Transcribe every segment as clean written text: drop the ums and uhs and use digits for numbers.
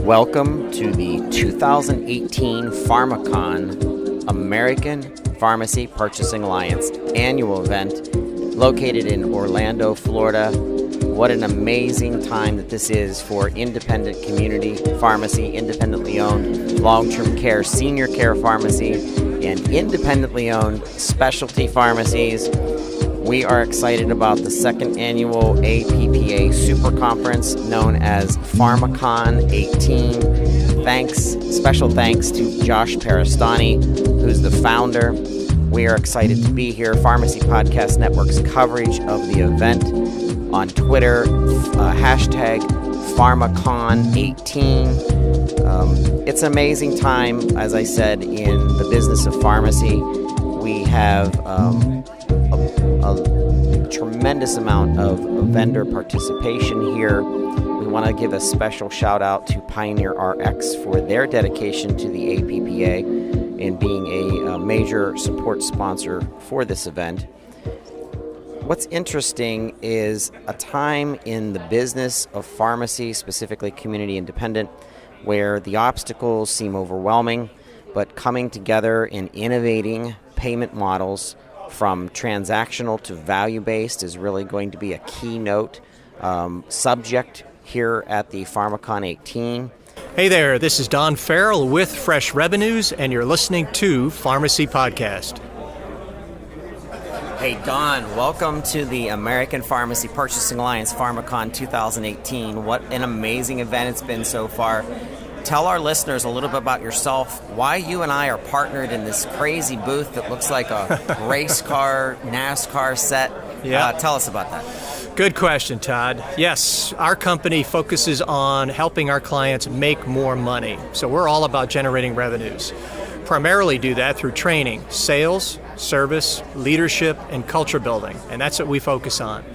Welcome to the 2018 PharmaCon American Pharmacy Purchasing Alliance annual event located in Orlando, Florida. What an amazing time that this is for independent community pharmacy, independently owned long-term care, senior care pharmacy, and independently owned specialty pharmacies. We are excited about the second annual APPA Super Conference known as PharmaCon 18. Special thanks to Josh Parastani, who's the founder. We are excited to be here. Pharmacy Podcast Network's coverage of the event on Twitter, hashtag PharmaCon 18. It's an amazing time, as I said, in the business of pharmacy. We have a tremendous amount of vendor participation here. We want to give a special shout out to Pioneer RX for their dedication to the APPA and being a major support sponsor for this event. What's interesting is a time in the business of pharmacy, specifically community independent, where the obstacles seem overwhelming, but coming together and innovating payment models from transactional to value-based is really going to be a keynote subject here at the PharmaCon 18. Hey there, this is Don Farrell with Fresh Revenues, and you're listening to Pharmacy Podcast. Hey Don, welcome to the American Pharmacy Purchasing Alliance PharmaCon 2018. What an amazing event it's been so far. Tell our listeners a little bit about yourself, why you and I are partnered in this crazy booth that looks like a race car, NASCAR set. Yeah. Tell us about that. Good question, Todd. Yes, our company focuses on helping our clients make more money. So we're all about generating revenues. Primarily do that through training, sales, service, leadership, and culture building. And that's what we focus on.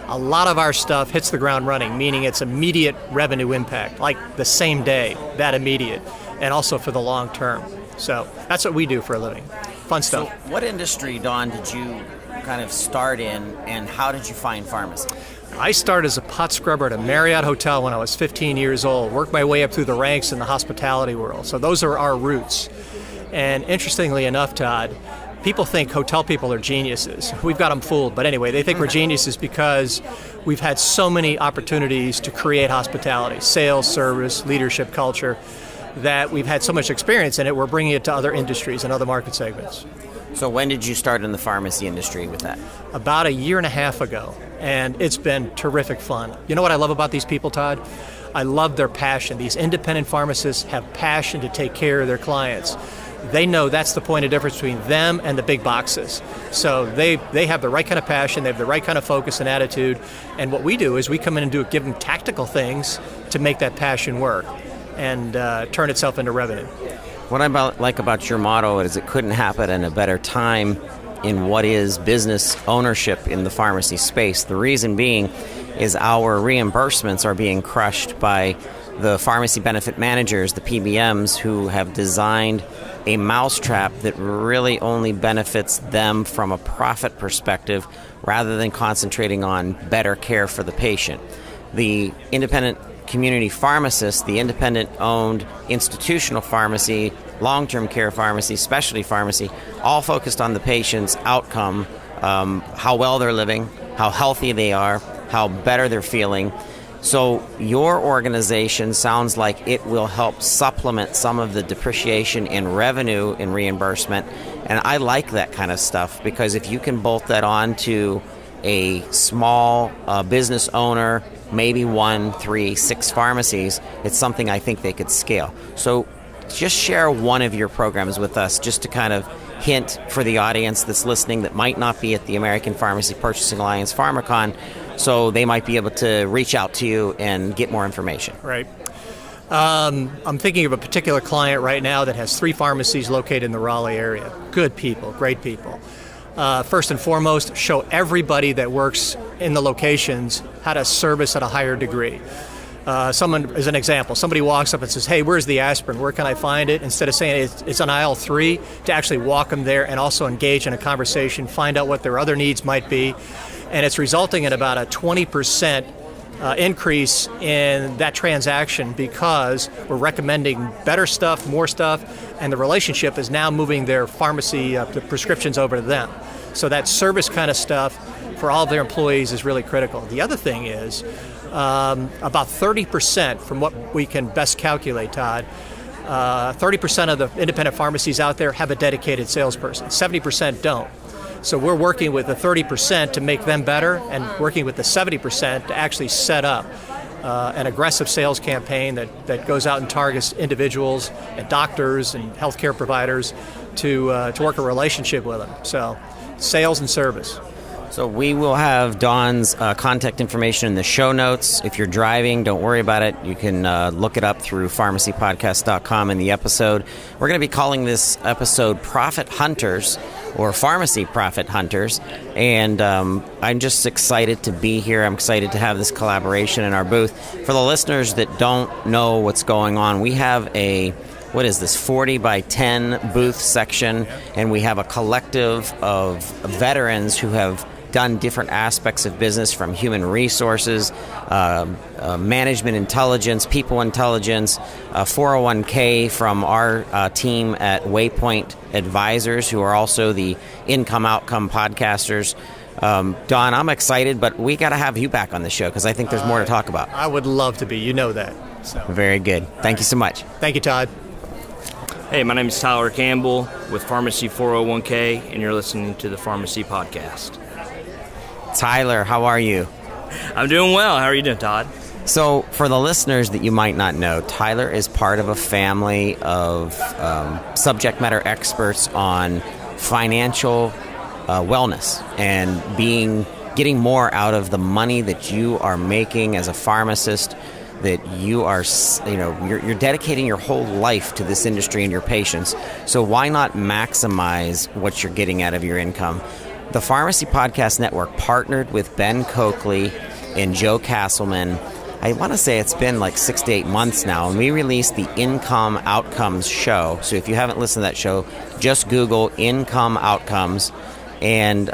A lot of our stuff hits the ground running, meaning it's immediate revenue impact, like the same day, that immediate, and also for the long term. So that's what we do for a living. Fun stuff. So what industry, Don, did you kind of start in, and how did you find pharmacy? I started as a pot scrubber at a Marriott hotel when I was 15 years old, worked my way up through the ranks in the hospitality world. So those are our roots. And interestingly enough, Todd, people think hotel people are geniuses. We've got them fooled. But anyway, they think we're geniuses because we've had so many opportunities to create hospitality, sales, service, leadership, culture, that we've had so much experience in it, we're bringing it to other industries and other market segments. So when did you start in the pharmacy industry with that? About a year and a half ago, and it's been terrific fun. You know what I love about these people, Todd? I love their passion. These independent pharmacists have passion to take care of their clients. They know that's the point of difference between them and the big boxes. So they have the right kind of passion, they have the right kind of focus and attitude, and what we do is we come in and give them tactical things to make that passion work and turn itself into revenue. What I like about your motto is it couldn't happen in a better time in what is business ownership in the pharmacy space. The reason being is our reimbursements are being crushed by the pharmacy benefit managers, the PBMs, who have designed a mousetrap that really only benefits them from a profit perspective rather than concentrating on better care for the patient. The independent community pharmacist, the independent-owned institutional pharmacy, long-term care pharmacy, specialty pharmacy, all focused on the patient's outcome, how well they're living, how healthy they are, how better they're feeling. So your organization sounds like it will help supplement some of the depreciation in revenue and reimbursement. And I like that kind of stuff because if you can bolt that on to a small business owner, maybe 1, 3, 6 pharmacies, it's something I think they could scale. So just share one of your programs with us just to kind of hint for the audience that's listening that might not be at the American Pharmacy Purchasing Alliance PharmaCon, so they might be able to reach out to you and get more information. Right. I'm thinking of a particular client right now that has 3 pharmacies located in the Raleigh area. Good people, great people. First and foremost, show everybody that works in the locations how to service at a higher degree. Someone, as an example, somebody walks up and says, hey, where's the aspirin? Where can I find it? Instead of saying it's on aisle 3, to actually walk them there and also engage in a conversation, find out what their other needs might be. And it's resulting in about a 20% increase in that transaction because we're recommending better stuff, more stuff, and the relationship is now moving their pharmacy the prescriptions over to them. So that service kind of stuff for all of their employees is really critical. The other thing is about 30%, from what we can best calculate, Todd, 30% of the independent pharmacies out there have a dedicated salesperson. 70% don't. So we're working with the 30% to make them better and working with the 70% to actually set up an aggressive sales campaign that goes out and targets individuals and doctors and healthcare providers to work a relationship with them. So sales and service. So we will have Dawn's contact information in the show notes. If you're driving, don't worry about it. You can look it up through pharmacypodcast.com in the episode. We're going to be calling this episode Profit Hunters, or Pharmacy Profit Hunters. And I'm just excited to be here. I'm excited to have this collaboration in our booth. For the listeners that don't know what's going on, we have a 40 by 10 booth section, and we have a collective of veterans who have done different aspects of business, from human resources, management intelligence, people intelligence, 401k from our team at Waypoint Advisors, who are also the Income Outcome podcasters. Don, I'm excited, but we got to have you back on the show because I think there's more to talk about. I would love to be. You know that. So. Very good. Thank you so much. Thank you, Todd. Hey, my name is Tyler Campbell with Pharmacy 401k, and you're listening to the Pharmacy Podcast. Tyler, how are you? I'm doing well. How are you doing, Todd? So, for the listeners that you might not know, Tyler is part of a family of subject matter experts on financial wellness and getting more out of the money that you are making as a pharmacist. That you are, you're dedicating your whole life to this industry and your patients. So why not maximize what you're getting out of your income? The Pharmacy Podcast Network partnered with Ben Coakley and Joe Castleman. I want to say it's been like 6 to 8 months now, and we released the Income Outcomes show. So if you haven't listened to that show, just Google Income Outcomes. And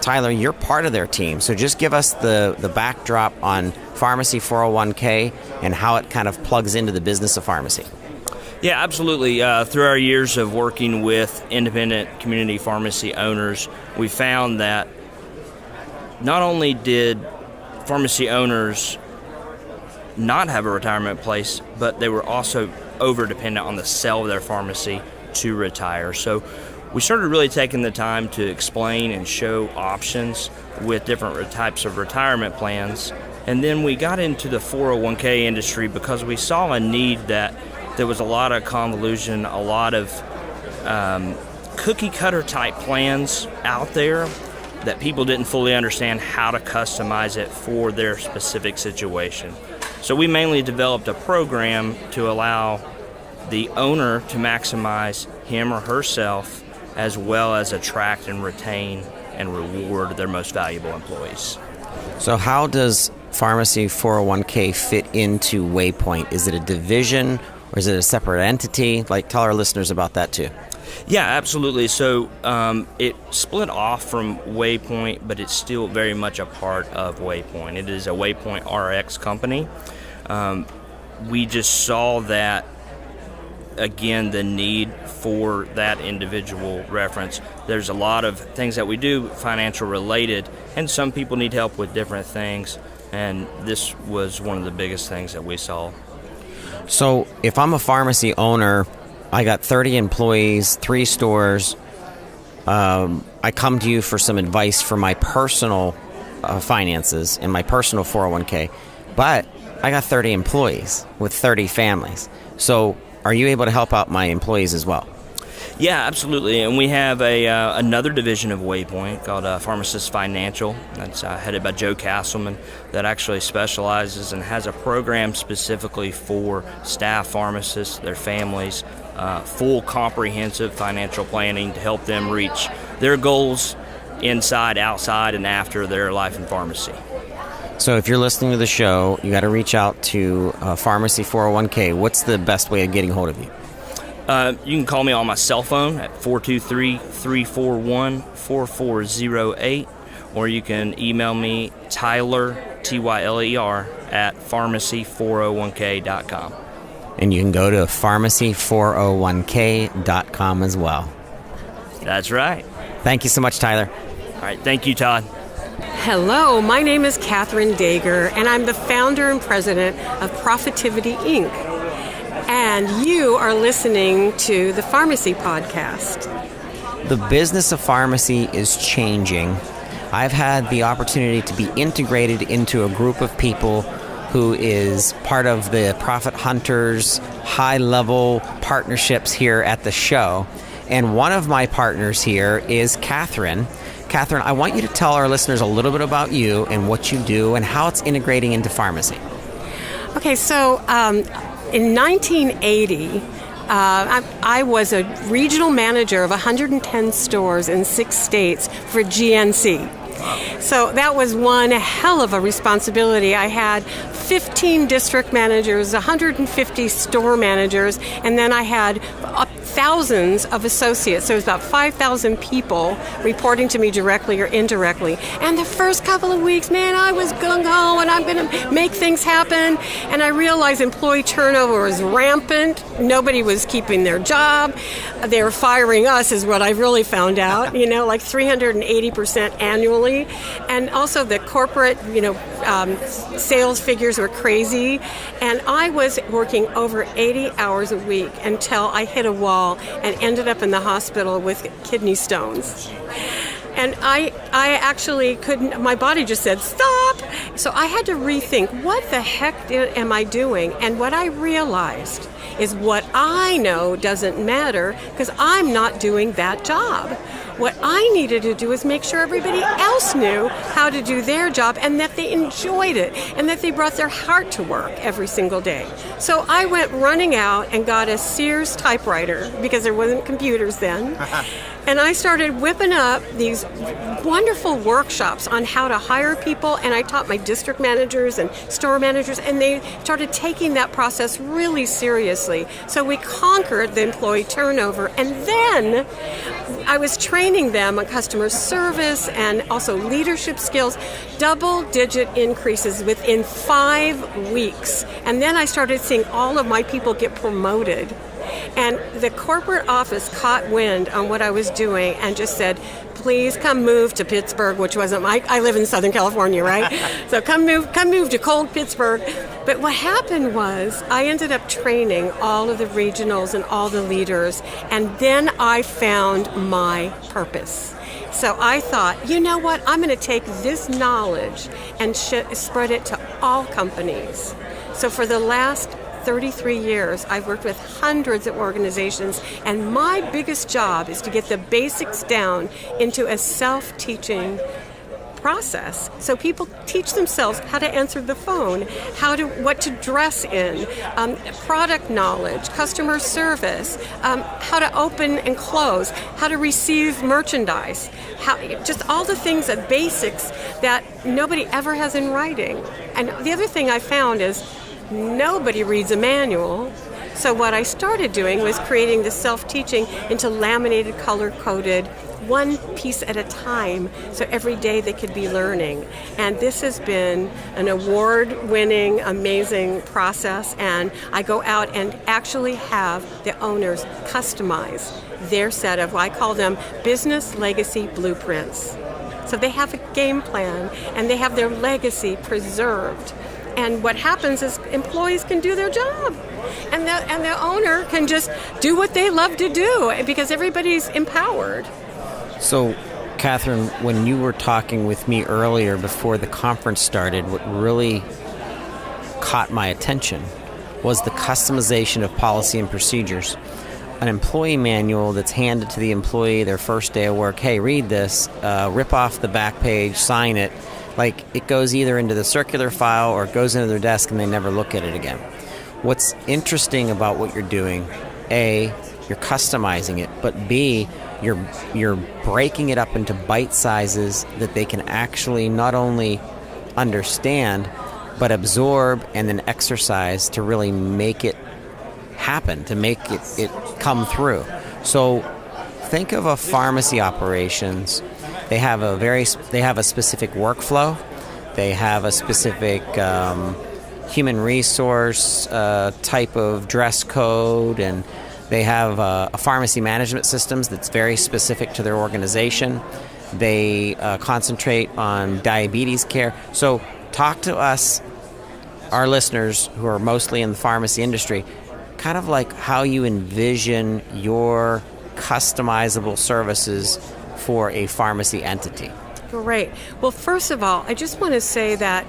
Tyler, you're part of their team. So just give us the backdrop on Pharmacy 401k and how it kind of plugs into the business of pharmacy. Yeah, absolutely. Through our years of working with independent community pharmacy owners, we found that not only did pharmacy owners not have a retirement place, but they were also over-dependent on the sale of their pharmacy to retire. So we started really taking the time to explain and show options with different types of retirement plans. And then we got into the 401k industry because we saw a need that there was a lot of convolution, a lot of cookie cutter type plans out there that people didn't fully understand how to customize it for their specific situation. So we mainly developed a program to allow the owner to maximize him or herself, as well as attract and retain and reward their most valuable employees. So how does Pharmacy 401k fit into Waypoint? Is it a division or is it a separate entity? Tell our listeners about that too. Yeah, absolutely. So it split off from Waypoint, but it's still very much a part of Waypoint. It is a Waypoint RX company. We just saw that, again, the need for that individual reference. There's a lot of things that we do financial related, and some people need help with different things, and this was one of the biggest things that we saw. So if I'm a pharmacy owner, I got 30 employees, 3 stores, I come to you for some advice for my personal finances and my personal 401k, but I got 30 employees with 30 families. So are you able to help out my employees as well? Yeah, absolutely. And we have another division of Waypoint called Pharmacists Financial. That's headed by Joe Castleman, that actually specializes and has a program specifically for staff pharmacists, their families, full comprehensive financial planning to help them reach their goals inside, outside, and after their life in pharmacy. So if you're listening to the show, you got to reach out to Pharmacy 401k. What's the best way of getting hold of you? You can call me on my cell phone at 423-341-4408, or you can email me, Tyler, Tyler, at pharmacy401k.com. And you can go to pharmacy401k.com as well. That's right. Thank you so much, Tyler. All right. Thank you, Todd. Hello, my name is Catherine Dager, and I'm the founder and president of Profitivity, Inc. And you are listening to the Pharmacy Podcast. The business of pharmacy is changing. I've had the opportunity to be integrated into a group of people who is part of the Profit Hunters high-level partnerships here at the show. And one of my partners here is Catherine. Catherine, I want you to tell our listeners a little bit about you and what you do and how it's integrating into pharmacy. Okay, so in 1980, I was a regional manager of 110 stores in 6 states for GNC. So that was one hell of a responsibility. I had 15 district managers, 150 store managers, and then I had thousands of associates. So it was about 5,000 people reporting to me directly or indirectly. And the first couple of weeks, man, I was gung-ho and I'm going to make things happen. And I realized employee turnover was rampant. Nobody was keeping their job. They were firing us is what I really found out, like 380% annually. And also the corporate, sales figures were crazy. And I was working over 80 hours a week until I hit a wall and ended up in the hospital with kidney stones. And I actually couldn't, my body just said, stop! So I had to rethink, what the heck am I doing? And what I realized is what I know doesn't matter because I'm not doing that job. What I needed to do is make sure everybody else knew how to do their job and that they enjoyed it and that they brought their heart to work every single day. So I went running out and got a Sears typewriter because there wasn't computers then. And I started whipping up these wonderful workshops on how to hire people, and I taught my district managers and store managers, and they started taking that process really seriously. So we conquered the employee turnover, and then I was training them on customer service and also leadership skills, double-digit increases within 5 weeks. And then I started seeing all of my people get promoted. And the corporate office caught wind on what I was doing and just said, please come move to Pittsburgh, which wasn't I live in Southern California, right? So come move to cold Pittsburgh. But what happened was I ended up training all of the regionals and all the leaders, and then I found my purpose. So I thought, you know what? I'm going to take this knowledge and spread it to all companies. So for the last 33 years, I've worked with hundreds of organizations, and my biggest job is to get the basics down into a self-teaching process. So people teach themselves how to answer the phone, what to dress in, product knowledge, customer service, how to open and close, how to receive merchandise, just all the things, the basics that nobody ever has in writing. And the other thing I found is nobody reads a manual. So what I started doing was creating the self-teaching into laminated, color-coded, one piece at a time, so every day they could be learning. And this has been an award-winning, amazing process, and I go out and actually have the owners customize their set of, I call them business legacy blueprints. So they have a game plan, and they have their legacy preserved. And what happens is employees can do their job, and the owner can just do what they love to do because everybody's empowered. So, Catherine, when you were talking with me earlier before the conference started, what really caught my attention was the customization of policy and procedures. An employee manual that's handed to the employee their first day of work, hey, read this, rip off the back page, sign it. Like, it goes either into the circular file or it goes into their desk and they never look at it again. What's interesting about what you're doing, A, you're customizing it, but B, you're breaking it up into bite sizes that they can actually not only understand, but absorb and then exercise to really make it happen, to make it come through. So think of a pharmacy operations They have a specific workflow. They have a specific human resource type of dress code, and they have a pharmacy management systems that's very specific to their organization. They concentrate on diabetes care. So talk to us, our listeners who are mostly in the pharmacy industry, kind of like how you envision your customizable services for a pharmacy entity. Great. Well, first of all, I just want to say that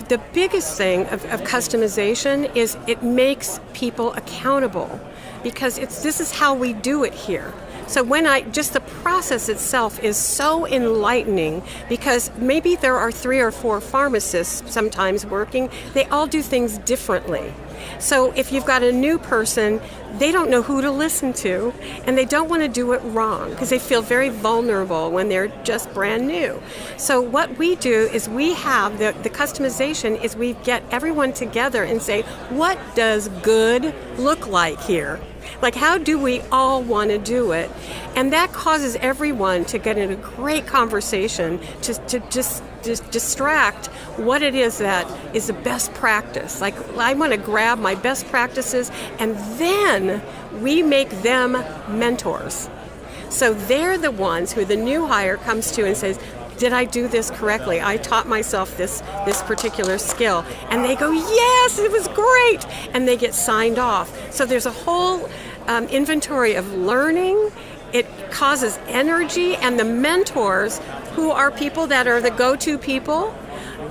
the biggest thing of customization is it makes people accountable, because this is how we do it here. So just the process itself is so enlightening, because maybe there are 3 or 4 pharmacists sometimes working. They all do things differently. So if you've got a new person, they don't know who to listen to, and they don't want to do it wrong because they feel very vulnerable when they're just brand new. So what we do is we have the customization is we get everyone together and say, what does good look like here? Like, how do we all want to do it? And that causes everyone to get in a great conversation to just distract what it is that is the best practice. Like, I want to grab my best practices, and then we make them mentors. So they're the ones who the new hire comes to and says, did I do this correctly? I taught myself this particular skill. And they go, yes, it was great. And they get signed off. So there's a whole inventory of learning. It causes energy. And the mentors, who are people that are the go-to people,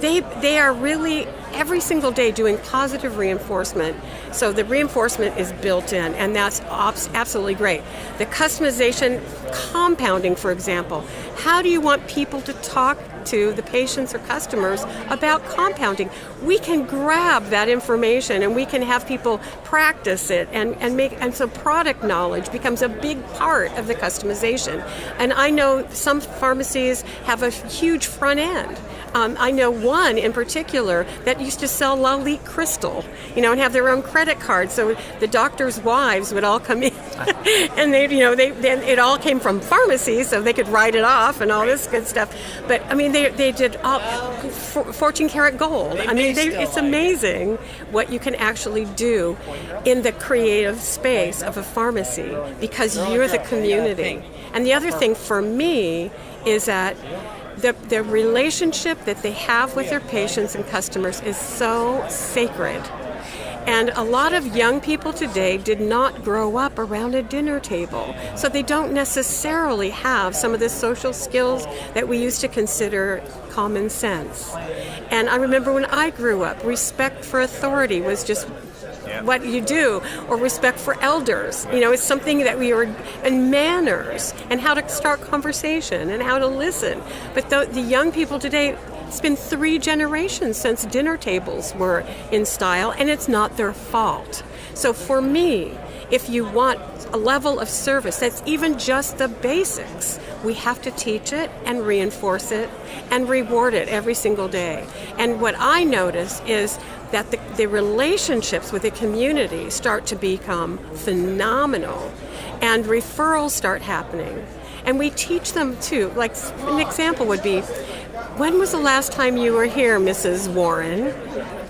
they are really every single day doing positive reinforcement. So the reinforcement is built in, and that's absolutely great. The customization, compounding, for example. How do you want people to talk to the patients or customers about compounding? We can grab that information and we can have people practice it and so product knowledge becomes a big part of the customization. And I know some pharmacies have a huge front end. I know one in particular that used to sell Lalique Crystal, and have their own credit card. So the doctors' wives would all come in, and it all came from pharmacy, so they could write it off and all this good stuff. But I mean, they did 14 karat gold. I mean, it's amazing what you can actually do in the creative space of a pharmacy because you're the community. And the other thing for me is that the relationship that they have with their patients and customers is so sacred. And a lot of young people today did not grow up around a dinner table, so they don't necessarily have some of the social skills that we used to consider common sense. And I remember when I grew up, respect for authority was just what you do, or respect for elders. It's something that we were, and manners, and how to start conversation, and how to listen. But the young people today, it's been 3 generations since dinner tables were in style, and it's not their fault. So for me, if you want a level of service that's even just the basics, we have to teach it and reinforce it and reward it every single day. And what I notice is that the relationships with the community start to become phenomenal, and referrals start happening. And we teach them too. Like an example would be, when was the last time you were here, Mrs. Warren?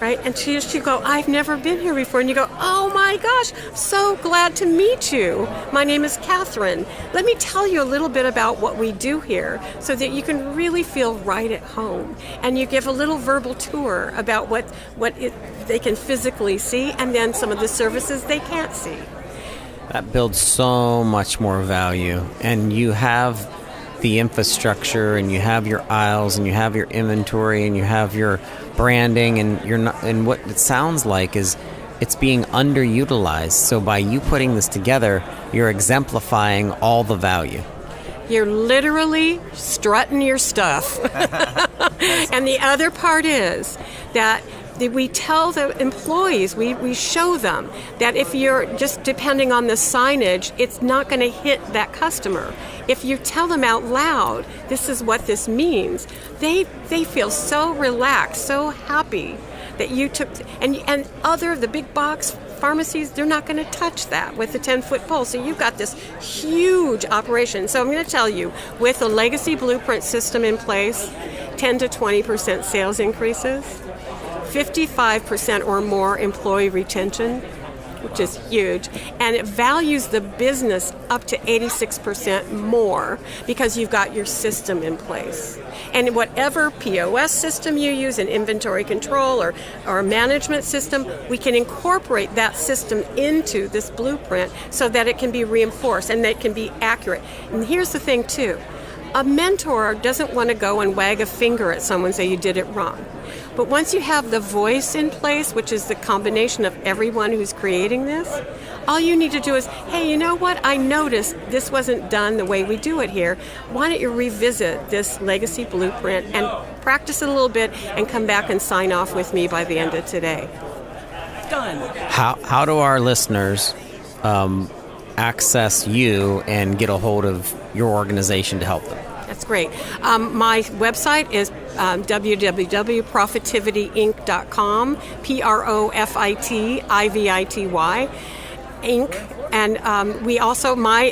Right? And she'd go, I've never been here before. And you go, oh my gosh, so glad to meet you. My name is Catherine. Let me tell you a little bit about what we do here so that you can really feel right at home. And you give a little verbal tour about what they can physically see, and then some of the services they can't see. That builds so much more value. And you have the infrastructure, and you have your aisles, and you have your inventory, and you have your branding, and what it sounds like is it's being underutilized. So by you putting this together, you're exemplifying all the value. You're literally strutting your stuff. And the other part is that we tell the employees, we show them that if you're just depending on the signage, it's not going to hit that customer. If you tell them out loud, this is what this means, they feel so relaxed, so happy that you took, and the big box pharmacies, they're not going to touch that with the 10-foot pole. So you've got this huge operation. So I'm going to tell you, with a legacy blueprint system in place, 10 to 20% sales increases, 55% or more employee retention, which is huge, and it values the business up to 86% more because you've got your system in place. And whatever POS system you use, an inventory control or a management system, we can incorporate that system into this blueprint so that it can be reinforced and that it can be accurate. And here's the thing too, a mentor doesn't want to go and wag a finger at someone and say you did it wrong. But once you have the voice in place, which is the combination of everyone who's creating this, all you need to do is, hey, you know what? I noticed this wasn't done the way we do it here. Why don't you revisit this legacy blueprint and practice it a little bit and come back and sign off with me by the end of today? Done. How do our listeners access you and get a hold of your organization to help them? That's great. My website is www.profitivity.inc.com, PROFITIVITY, Inc. And we also, my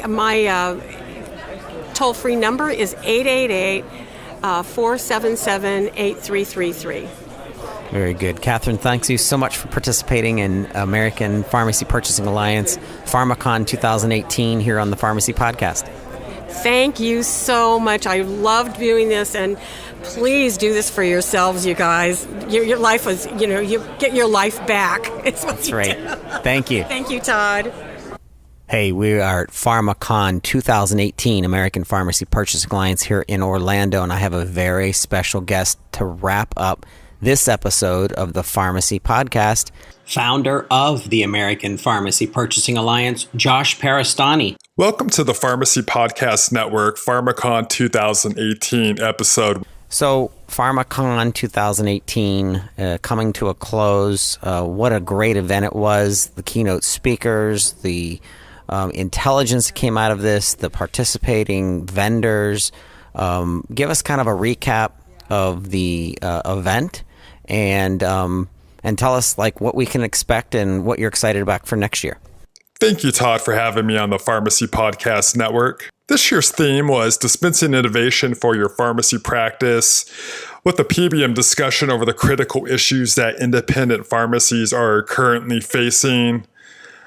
toll-free number is 888-477-8333. Very good. Catherine, thanks you so much for participating in American Pharmacy Purchasing Alliance PharmaCon 2018 here on the Pharmacy Podcast. Thank you so much. I loved doing this, and please do this for yourselves, you guys. Your life was, you get your life back. That's right. Thank you. Thank you, Todd. Hey, we are at PharmaCon 2018, American Pharmacy Purchasing Alliance here in Orlando, and I have a very special guest to wrap up this episode of the Pharmacy Podcast. Founder of the American Pharmacy Purchasing Alliance, Josh Parastani. Welcome to the Pharmacy Podcast Network, PharmaCon 2018 episode. So, PharmaCon 2018 coming to a close. What a great event it was. The keynote speakers, the intelligence that came out of this, the participating vendors. Give us kind of a recap of the event and tell us what we can expect and what you're excited about for next year. Thank you, Todd, for having me on the Pharmacy Podcast Network. This year's theme was dispensing innovation for your pharmacy practice, with a PBM discussion over the critical issues that independent pharmacies are currently facing,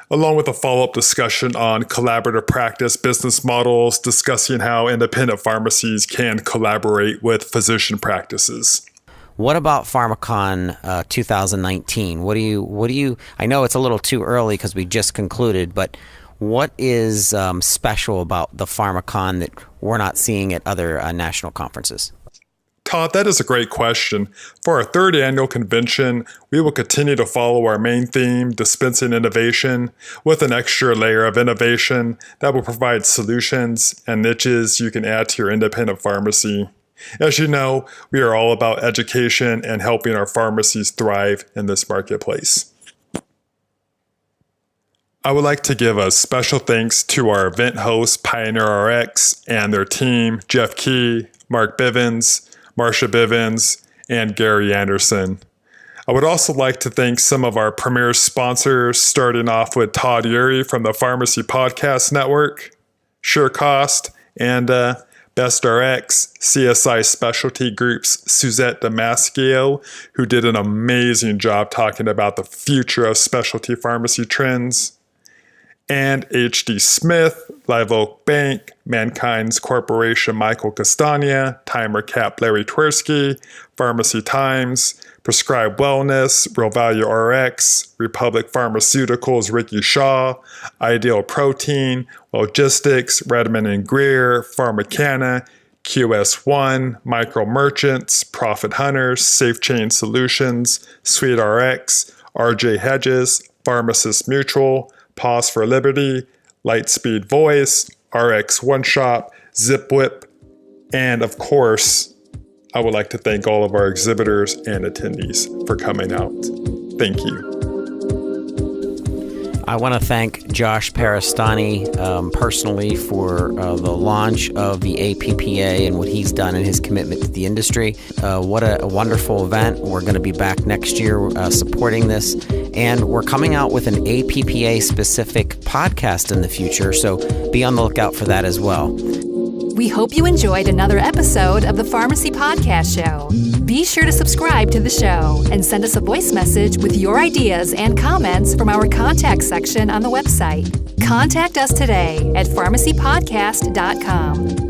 along with a follow-up discussion on collaborative practice business models, discussing how independent pharmacies can collaborate with physician practices. What about PharmaCon 2019? What do you? I know it's a little too early because we just concluded, but what is special about the PharmaCon that we're not seeing at other national conferences? Todd, that is a great question. For our third annual convention, we will continue to follow our main theme, dispensing innovation, with an extra layer of innovation that will provide solutions and niches you can add to your independent pharmacy. As you know, we are all about education and helping our pharmacies thrive in this marketplace. I would like to give a special thanks to our event hosts, Pioneer RX, and their team, Jeff Key, Mark Bivens, Marsha Bivens, and Gary Anderson. I would also like to thank some of our premier sponsors, starting off with Todd Urey from the Pharmacy Podcast Network, Sure Cost, and Best RX, CSI Specialty Group's Suzette Damascio, who did an amazing job talking about the future of specialty pharmacy trends, and HD Smith, Live Oak Bank, Mankind's Corporation Michael Castagna, Timer Cap Larry Tversky, Pharmacy Times, Prescribed Wellness, Real Value RX, Republic Pharmaceuticals Ricky Shaw, Ideal Protein, Logistics, Redmond and Greer, Pharmacana, QS1, Micro Merchants, Profit Hunters, Safe Chain Solutions, Sweet RX, RJ Hedges, Pharmacists Mutual, Pause for Liberty, Lightspeed Voice, RX One Shop, Zip Whip, and of course, I would like to thank all of our exhibitors and attendees for coming out. Thank you. I want to thank Josh Parastani personally for the launch of the APPA and what he's done and his commitment to the industry. What a wonderful event. We're going to be back next year supporting this. And we're coming out with an APPA-specific podcast in the future, so be on the lookout for that as well. We hope you enjoyed another episode of the Pharmacy Podcast Show. Be sure to subscribe to the show and send us a voice message with your ideas and comments from our contact section on the website. Contact us today at pharmacypodcast.com.